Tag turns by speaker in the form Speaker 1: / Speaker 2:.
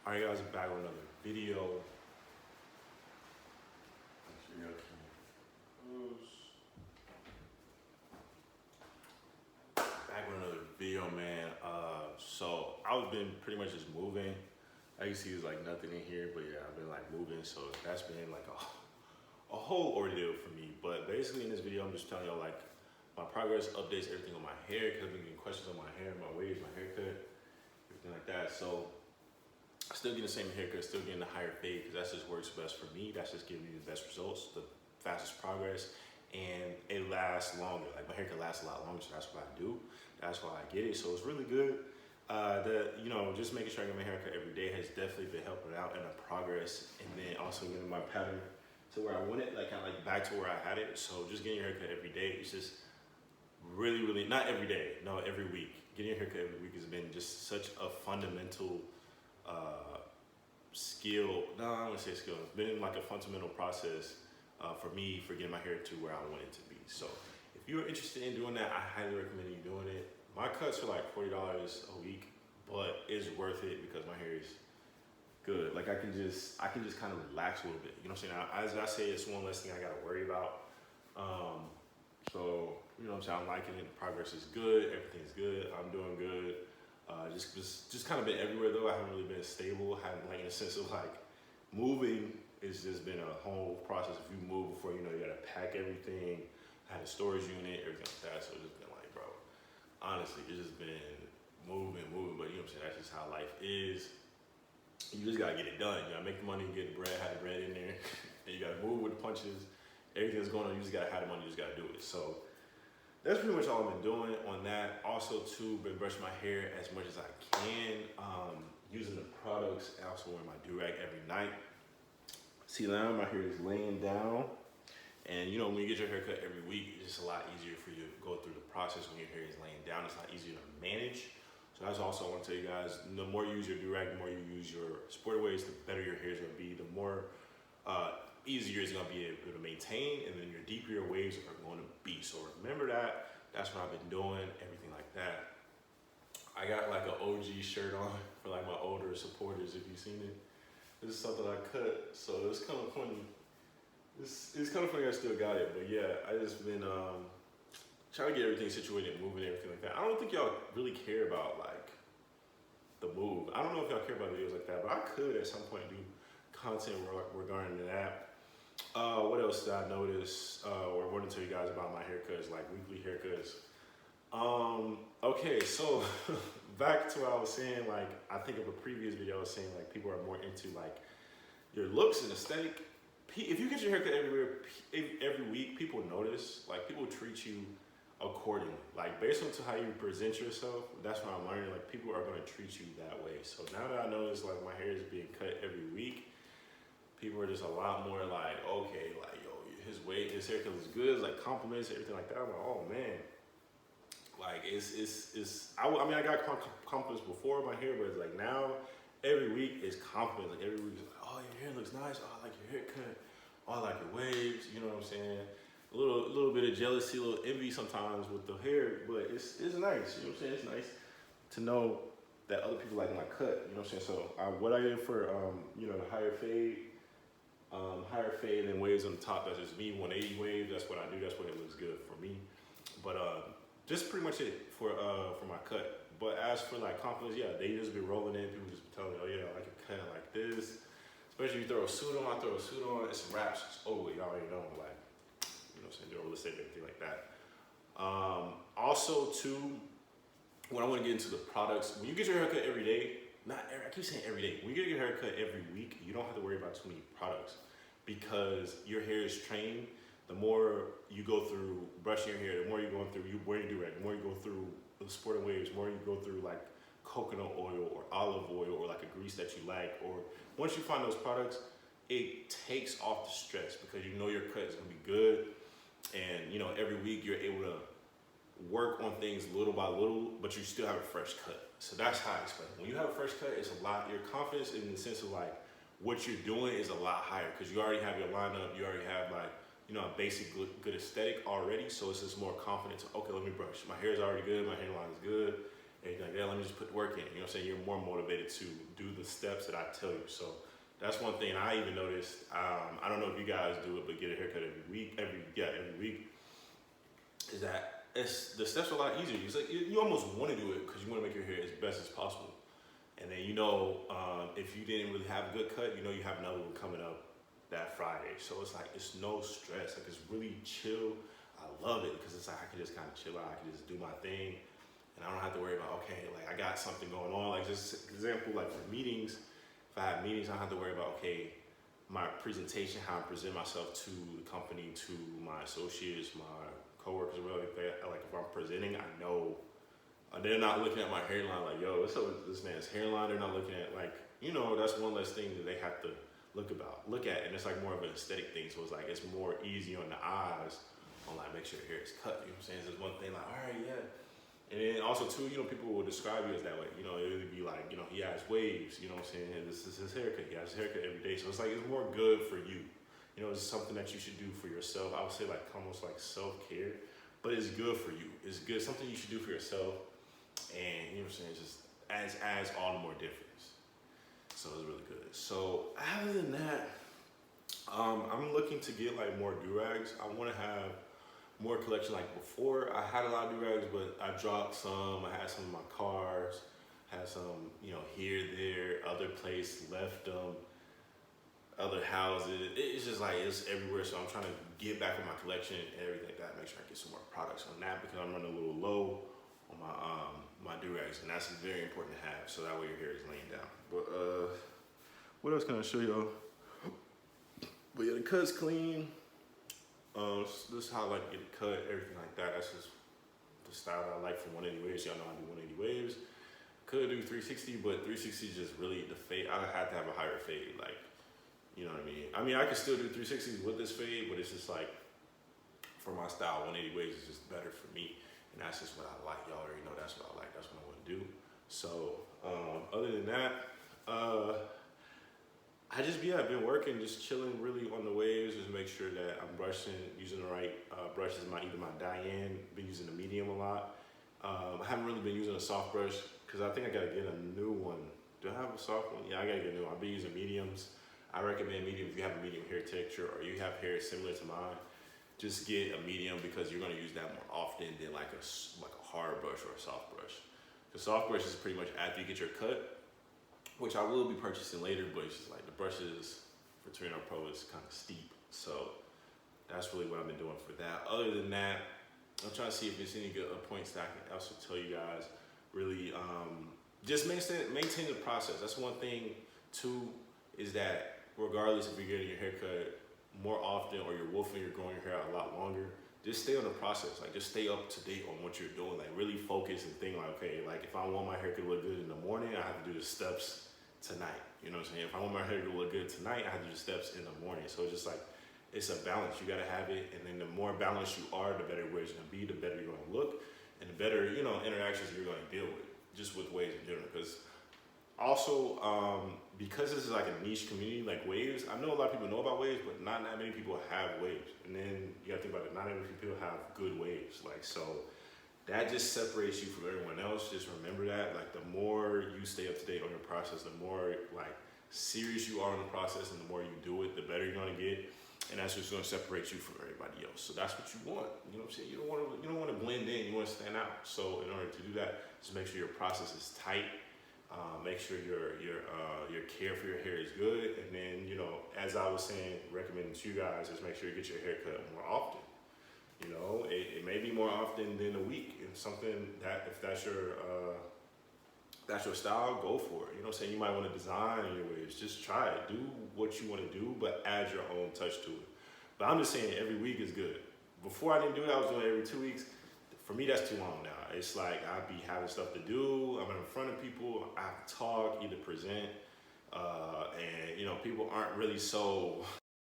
Speaker 1: Alright guys, I'm back with another video. Back with another video, man. So I've been pretty much just moving. As you see, there's like nothing in here, but yeah, I've been like moving. So that's been like a whole ordeal for me. But basically in this video, I'm just telling y'all like my progress, updates, everything on my hair, because I've been getting questions on my hair, my waves, my haircut, everything like that. So still getting the same haircut, still getting the higher fade, because that just works best for me. That's just giving me the best results, the fastest progress, and it lasts longer. Like my haircut lasts a lot longer, so that's what I do. That's why I get it. So it's really good. Just making sure I get my haircut every day has definitely been helping out in the progress, and then also getting my pattern to where I want it, like kind of like back to where I had it. So just getting your haircut every day is just really, really, not every day, no, every week. Getting your haircut every week has been just such a fundamental skill. No, I don't want to say skill. It's been like a fundamental process for me for getting my hair to where I want it to be. So if you're interested in doing that, I highly recommend you doing it. My cuts are like $40 a week, but it's worth it because my hair is good. Like I can just kind of relax a little bit. You know what I'm saying? As I say, it's one less thing I got to worry about. So you know what I'm saying? I'm liking it. The progress is good. Everything's good. I'm doing good. Just kind of been everywhere though. I haven't really been stable. I haven't like in a sense of like moving. It's just been a whole process. If you move before you know, you gotta pack everything. I had a storage unit, everything like that. So it's just been like, bro, honestly, it's just been moving. But you know what I'm saying? That's just how life is. You just gotta get it done. You gotta make the money, get the bread, have the bread in there, and you gotta move with the punches. Everything that's going on, you just gotta have the money. You just gotta do it. So that's pretty much all I've been doing on that. Also, too, been brushing my hair as much as I can, using the products. I also wear my do-rag every night. See now, my hair is laying down. And you know, when you get your haircut every week, it's just a lot easier for you to go through the process when your hair is laying down. It's a lot easier to manage. So that's also I want to tell you guys, the more you use your do-rag, the more you use your sporty waves, the better your hair is going to be, the more easier it's going to be able to maintain, and then your deeper your waves are going to be. So remember that. That's what I've been doing, everything like that. I got like an OG shirt on for like my older supporters, if you've seen it. This is something I cut, so it's kind of funny. It's kind of funny I still got it, but yeah, I just been trying to get everything situated, moving, everything like that. I don't think y'all really care about like the move. I don't know if y'all care about videos like that, but I could at some point do content regarding that. What else did I notice or want to tell you guys about my haircuts, like weekly haircuts? Okay, so back to what I was saying, like I think of a previous video I was saying like people are more into like your looks and aesthetic. If you get your haircut every week, people notice, like people treat you accordingly. Like based on to how you present yourself, that's what I'm learning. Like people are gonna treat you that way. So now that I notice like my hair is being cut every week, people are just a lot more like, okay, like yo, his haircut is good, it's like compliments, everything like that. I'm like, oh man, like I mean I got compliments before my hair, but it's like now every week is compliments. Like every week is like, oh, your hair looks nice. Oh, I like your haircut. Oh, I like your waves. You know what I'm saying? A little bit of jealousy, a little envy sometimes with the hair, but it's nice. You know what I'm saying? It's nice to know that other people like my cut. You know what I'm saying? So what I did for the higher fade and waves on the top. That's just me. 180 waves. That's what I do. That's what it looks good for me. But just pretty much it for my cut. But as for like compliments, yeah, they just be rolling in. People just be telling me, oh yeah, I like a cut like this. Especially if you throw a suit on, I throw a suit on, it's wraps, it's over. Y'all already know, like, you know what I'm saying, do real estate, everything like that. Also too, when I want to get into the products, when you get your haircut every day, I keep saying every day, when you get your haircut every week, you don't have to worry about too many products because your hair is trained. The more you go through brushing your hair, the more you're going through, wearing do-rag, the more you go through the sporting waves, the more you go through like coconut oil or olive oil or like a grease that you like, or once you find those products, it takes off the stress because you know your cut is gonna be good, and you know every week you're able to work on things little by little, but you still have a fresh cut. So that's how I explain it. When you have a fresh cut, it's a lot. Your confidence in the sense of like what you're doing is a lot higher because you already have your lineup. You already have like a basic good aesthetic already. So it's just more confident to, okay, let me brush. My hair is already good. My hairline is good. everything like that. Let me just put the work in. You know what I'm saying? You're more motivated to do the steps that I tell you. So that's one thing I even noticed. I don't know if you guys do it, but get a haircut every week. Every week is that the steps are a lot easier. It's like you almost want to do it because you want to make your hair as best as possible. And then if you didn't really have a good cut, you have another one coming up that Friday. So it's like it's no stress. Like it's really chill. I love it because it's like I can just kind of chill out. I can just do my thing, and I don't have to worry about I got something going on. Like just example, like for meetings, if I have meetings, I don't have to worry about my presentation, how I present myself to the company, to my associates, my coworkers, whatever. Like if I'm presenting, I know they're not looking at my hairline like, yo, what's up with this man's hairline? They're not looking at that's one less thing that they have to look at, and it's like more of an aesthetic thing. So it's more easy on the eyes on make sure your hair is cut. You know what I'm saying? It's one thing all right, yeah. And then also too, people will describe you as that way. It would be like, he has waves. You know what I'm saying? And this is his haircut. He has his haircut every day. So it's it's more good for you. It's something that you should do for yourself. I would say almost like self-care, but it's good for you. It's good, something you should do for yourself. And you know what I'm saying? It just adds all the more difference. So it's really good. So other than that, I'm looking to get more do-rags. I want to have more collection. Like before, I had a lot of do-rags, but I dropped some. I had some in my cars, had some, here, there, other place, left them, other houses. It's just it's everywhere. So I'm trying to get back with my collection and everything like that. Make sure I get some more products on that because I'm running a little low on my do-rags, and that's very important to have. So that way your hair is laying down. But what else can I show y'all? But yeah, the cut's clean. This is how I like to get it cut, everything like that. That's just the style that I like for 180 waves. Y'all know I do 180 waves. Could do 360, but 360 is just really the fade. I had to have a higher fade, you know what I mean? I mean, I could still do 360s with this fade, but it's just for my style, 180 waves is just better for me. And that's just what I like. Y'all already know that's what I like. That's what I want to do. So, other than that, I've been working, just chilling really on the waves, just make sure that I'm brushing, using the right brushes. Either my Diane, been using the medium a lot. I haven't really been using a soft brush because I think I gotta get a new one. Do I have a soft one? Yeah, I gotta get a new one. I've been using mediums. I recommend medium if you have a medium hair texture or you have hair similar to mine. Just get a medium because you're gonna use that more often than like a hard brush or a soft brush. The soft brush is pretty much after you get your cut, which I will be purchasing later, but it's just the brushes for Torino Pro is kind of steep. So that's really what I've been doing for that. Other than that, I'm trying to see if there's any good points that I can also tell you guys. Really, just maintain the process. That's one thing too, is that regardless if you're getting your haircut more often or you're wolfing, you're growing your hair out a lot longer, just stay on the process. Just stay up to date on what you're doing. Really focus and think okay, if I want my hair to look good in the morning, I have to do the steps tonight. You know what I'm saying? If I want my hair to look good tonight, I have to do the steps in the morning. So it's just it's a balance. You gotta have it, and then the more balanced you are, the better waves you're gonna be, the better you're gonna look, and the better interactions you're gonna deal with, just with waves in general. Because also, because this is a niche community like waves, I know a lot of people know about waves, but not that many people have waves. And then you gotta think about it, not every people have good waves. So that just separates you from everyone else. Just remember that. The more you stay up to date on your process, the more serious you are in the process, and the more you do it, the better you're gonna get. And that's what's gonna separate you from everybody else. So that's what you want. You know what I'm saying? You don't want to blend in. You want to stand out. So in order to do that, just make sure your process is tight. Make sure your care for your hair is good. And then as I was saying, recommending to you guys, just make sure you get your hair cut more often. It may be more often than a week. It's something that if that's your style, go for it. You know what I'm saying? You might want to design your waves. Just try it. Do what you want to do, but add your own touch to it. But I'm just saying every week is good. Before I didn't do it, I was doing it every 2 weeks. For me, that's too long now. It's I'd be having stuff to do. I'm in front of people. I have to talk, either present. And people aren't really so